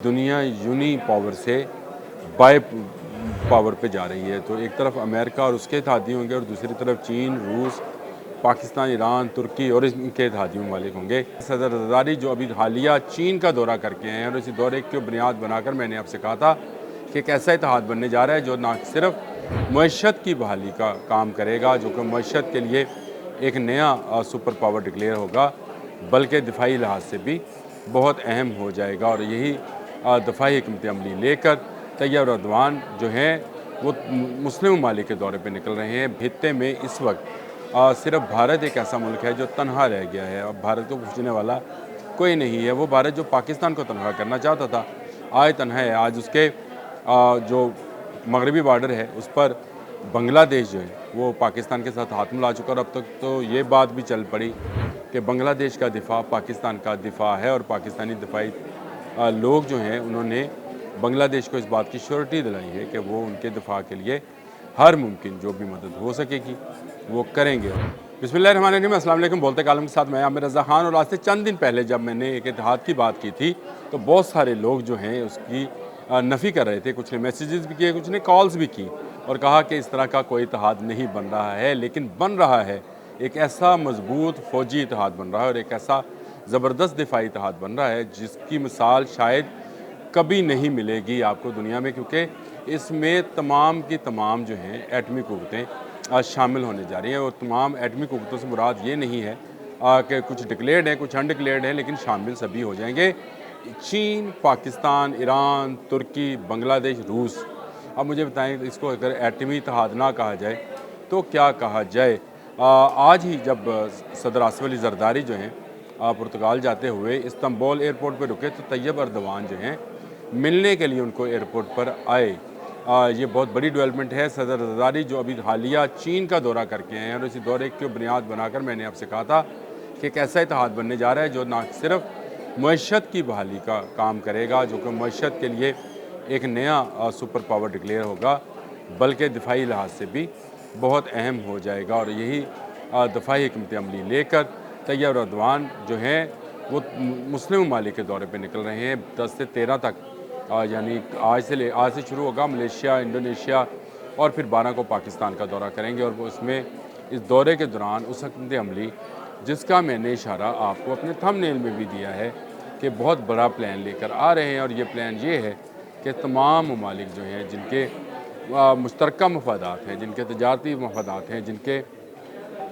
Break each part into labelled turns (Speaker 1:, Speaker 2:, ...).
Speaker 1: दुनिया uni power से by power पे जा रही है। तो एक तरफ अमेरिका और उसके इत्तेहादी होंगे और दूसरी तरफ चीन, रूस, पाकिस्तान, ईरान, तुर्की और इनके इत्तेहादी ममालिक होंगे। सदर ज़रदारी जो अभी हालिया चीन का दौरा करके आए हैं और इसी दौरे की बुनियाद बनाकर मैंने आपसे कहा था कि एक ऐसा इत्तेहाद बनने जा रहा है जो ना सिर्फ मईशत की बहाली का काम करेगा, जो कि मईशत के लिए एक नया सुपर पावर डिक्लेयर होगा, बल्कि दिफाई लिहाज से भी बहुत अहम हो जाएगा। और यही दफ़ाई हिकमत अमली लेकर तैयब एर्दोआन जो हैं वो मुस्लिम ममालिक के दौरे पे निकल रहे हैं। खित्ते में इस वक्त सिर्फ भारत एक ऐसा मुल्क है जो तनहा रह गया है। अब भारत को पूछने वाला कोई नहीं है। वो भारत जो पाकिस्तान को तनहा करना चाहता था आज तनहा है। आज उसके जो मगरबी बॉर्डर है उस पर बांग्लादेश जो है वो पाकिस्तान के साथ हाथ मिला चुका। और अब तक तो ये बात भी चल पड़ी कि बांग्लादेश का दिफा पाकिस्तान का दिफा है और पाकिस्तानी दिफाई लोग जो हैं उन्होंने बांग्लादेश को इस बात की श्योरिटी दिलाई है कि वो उनके दिफा के लिए हर मुमकिन जो भी मदद हो सकेगी वो करेंगे। बिस्मिल्लाहिर्रहमानिर्रहीम, अस्सलाम वालेकुम। बोलते कालम के साथ मैं आमिर रज़ा खान। और आज से चंद दिन पहले जब मैंने एक इत्तेहाद की बात की थी तो बहुत सारे लोग जो हैं उसकी नफ़ी कर रहे थे। कुछ ने मैसेजेस भी किए, कुछ ने कॉल्स भी की और कहा कि इस तरह का कोई इत्तेहाद नहीं बन रहा है। लेकिन बन रहा है, एक ऐसा मजबूत फ़ौजी इत्तेहाद बन रहा है और एक ऐसा ज़बरदस्त दिफाई इत्तेहाद बन रहा है जिसकी मिसाल शायद कभी नहीं मिलेगी आपको दुनिया में, क्योंकि इसमें तमाम की तमाम जो हैं एटमी क़ुव्वतें शामिल होने जा रही हैं। और तमाम एटमी क़ुव्वतों से मुराद ये नहीं है कि कुछ डिक्लेयर्ड है कुछ अनडिक्लेयर्ड है, लेकिन शामिल सभी हो जाएंगे। चीन, पाकिस्तान, ईरान, तुर्की, बांग्लादेश, रूस। अब मुझे बताएं इसको अगर एटमी इत्तेहाद ना कहा जाए तो क्या कहा जाए। आज ही जब सदर आसिफ अली ज़रदारी जो हैं पुर्तगाल जाते हुए इस्तांबुल एयरपोर्ट पर रुके तो तैयब एर्दोआन जो हैं मिलने के लिए उनको एयरपोर्ट पर आए। ये बहुत बड़ी डेवलपमेंट है। सदर ज़रदारी जो अभी हालिया चीन का दौरा करके आए हैं और इसी दौरे की बुनियाद बनाकर मैंने आपसे कहा था कि एक ऐसा इत्तेहाद बनने जा रहा है जो ना सिर्फ मईशत की बहाली का काम करेगा, जो कि मईशत के लिए एक नया सुपर पावर डिक्लेयर होगा, बल्कि दिफाई लिहाज से भी बहुत अहम हो जाएगा। और यही दफ़ाई हिकमत अमली लेकर तैयब एर्दोआन जो हैं वो मुस्लिम ममालिक के दौरे पे निकल रहे हैं। 10 से 13 तक यानी आज से शुरू होगा मलेशिया, इंडोनेशिया और फिर 12 को पाकिस्तान का दौरा करेंगे। और वो इसमें इस दौरे के दौरान उस हिकमत अमली जिसका मैंने इशारा आपको अपने थंबनेल में भी दिया है कि बहुत बड़ा प्लान लेकर आ रहे हैं। और ये प्लान ये है कि तमाम ममालिक जो हैं जिनके मुश्तरका मफादात हैं, जिनके तजारती मफादात हैं, जिनके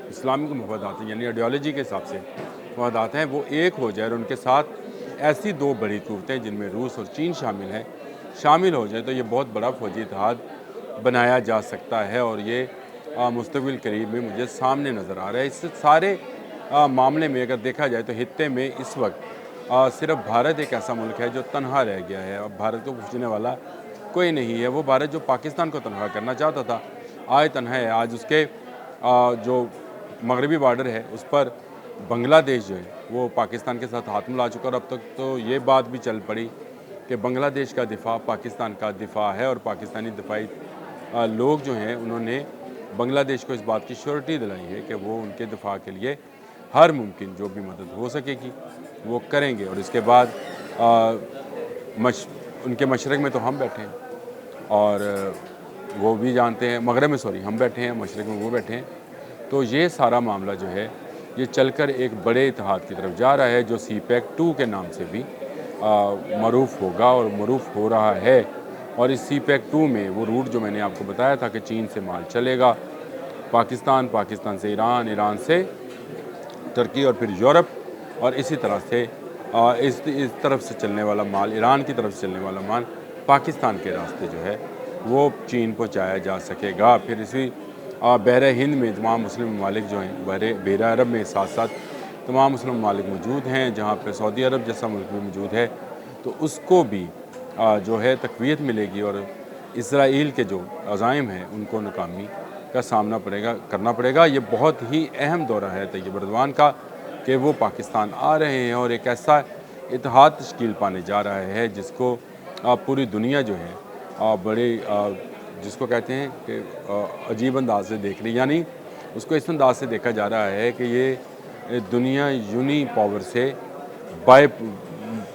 Speaker 1: इस्लामिक मफादात हैं, यानी आइडियोलॉजी के हिसाब से मफादात हैं, वो एक हो जाए और उनके साथ ऐसी दो बड़ी क़ुव्वतें जिनमें रूस और चीन शामिल हो जाए तो ये बहुत बड़ा फ़ौजी इत्तेहाद बनाया जा सकता है। और ये मुस्तक़बिल करीब में मुझे सामने नज़र आ रहा है। इस सारे मामले में अगर देखा जाए तो खित्ते में इस वक्त सिर्फ भारत एक ऐसा मुल्क है जो तनहा रह गया है। अब भारत को पूछने वाला कोई नहीं है। वो भारत जो पाकिस्तान को तनहा करना चाहता था आज तनहा है। आज उसके जो मगरबी बॉर्डर है उस पर बांग्लादेश जो है वो पाकिस्तान के साथ हाथ मिला चुका। और अब तक तो ये बात भी चल पड़ी कि बांग्लादेश का दिफा पाकिस्तान का दिफा है और पाकिस्तानी दिफाई लोग जो हैं उन्होंने बांग्लादेश को इस बात की श्योरिटी दिलाई है कि वो उनके दिफा के लिए हर मुमकिन जो भी मदद हो सकेगी वो करेंगे। और इसके बाद उनके मशरक़ में तो हम बैठे हैं और वो भी जानते हैं, मगरब में हम बैठे हैं, मशरक़ में वो बैठे हैं। तो ये सारा मामला जो है ये चलकर एक बड़े इत्तेहाद की तरफ जा रहा है जो CPEC-2 के नाम से भी मरूफ़ होगा और मरूफ़ हो रहा है। और इस CPEC-2 में वो रूट जो मैंने आपको बताया था कि चीन से माल चलेगा पाकिस्तान, पाकिस्तान से ईरान, ईरान से तुर्की और फिर यूरोप, और इसी तरह से इस तरफ से चलने वाला माल, ईरान की तरफ से चलने वाला माल पाकिस्तान के रास्ते जो है वो चीन पहुँचाया जा सकेगा। फिर इसी बहर हिंद में तमाम मुस्लिम ममालिक जो हैं, बहर अरब में साथ साथ तमाम मुस्लिम ममालिक मौजूद हैं, जहाँ पर सऊदी अरब जैसा मुल्क भी मौजूद है, तो उसको भी जो है तक़वियत मिलेगी और इसराइल के जो अज़ाइम हैं उनको नाकामी का सामना करना पड़ेगा। ये बहुत ही अहम दौरा है तैयब एर्दोआन का कि वो पाकिस्तान आ रहे हैं और एक ऐसा इत्तेहाद तश्कील पाने जा रहा है जिसको पूरी दुनिया जो है बड़े जिसको कहते हैं कि अजीब अंदाज से देख रही, यानी उसको इस अंदाज से देखा जा रहा है कि ये दुनिया यूनी पावर से बाय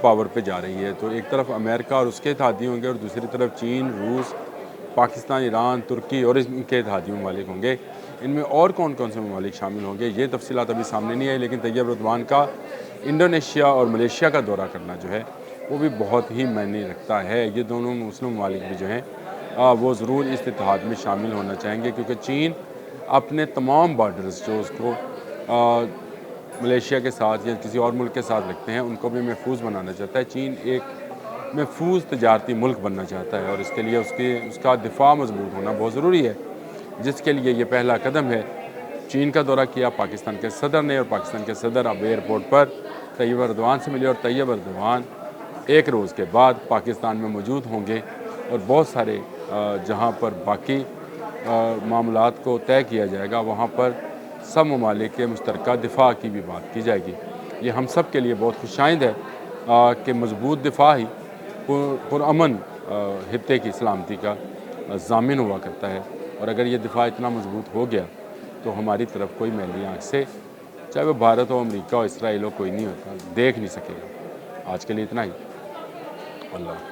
Speaker 1: پاور پہ جا رہی ہے، تو ایک طرف امریکہ اور اس کے اتحادی ہوں گے اور دوسری طرف چین، روس، پاکستان، ایران، ترکی اور ان کے اتحادی ممالک ہوں گے۔ ان میں اور کون کون سے ممالک شامل ہوں گے یہ تفصیلات ابھی سامنے نہیں آئی، لیکن طیب اردوان کا انڈونیشیا اور ملیشیا کا دورہ کرنا جو ہے وہ بھی بہت ہی معنی رکھتا ہے۔ یہ دونوں مسلم ممالک بھی جو ہیں وہ ضرور اس اتحاد میں شامل ہونا چاہیں گے، کیونکہ چین اپنے تمام بارڈرز جو اس کو ملیشیا کے ساتھ یا کسی اور ملک کے ساتھ رکھتے ہیں ان کو بھی محفوظ بنانا چاہتا ہے۔ چین ایک محفوظ تجارتی ملک بننا چاہتا ہے اور اس کے لیے اس کا دفاع مضبوط ہونا بہت ضروری ہے، جس کے لیے یہ پہلا قدم ہے۔ چین کا دورہ کیا پاکستان کے صدر نے، اور پاکستان کے صدر اب ایئرپورٹ پر طیب اردوان سے ملے، اور طیب اردوان ایک روز کے بعد پاکستان میں موجود ہوں گے اور بہت سارے جہاں پر باقی معاملات کو طے کیا جائے گا وہاں پر سب ممالک کے مشترکہ دفاع کی بھی بات کی جائے گی۔ یہ ہم سب کے لیے بہت خوش آئند ہے کہ مضبوط دفاع ہی پرامن خطے کی سلامتی کا ضامن ہوا کرتا ہے، اور اگر یہ دفاع اتنا مضبوط ہو گیا تو ہماری طرف کوئی میلی آنکھ سے، چاہے وہ بھارت ہو، امریکہ ہو، اسرائیل ہو، کوئی نہیں ہوتا، دیکھ نہیں سکے گا۔ آج کے لیے اتنا ہی۔ اللہ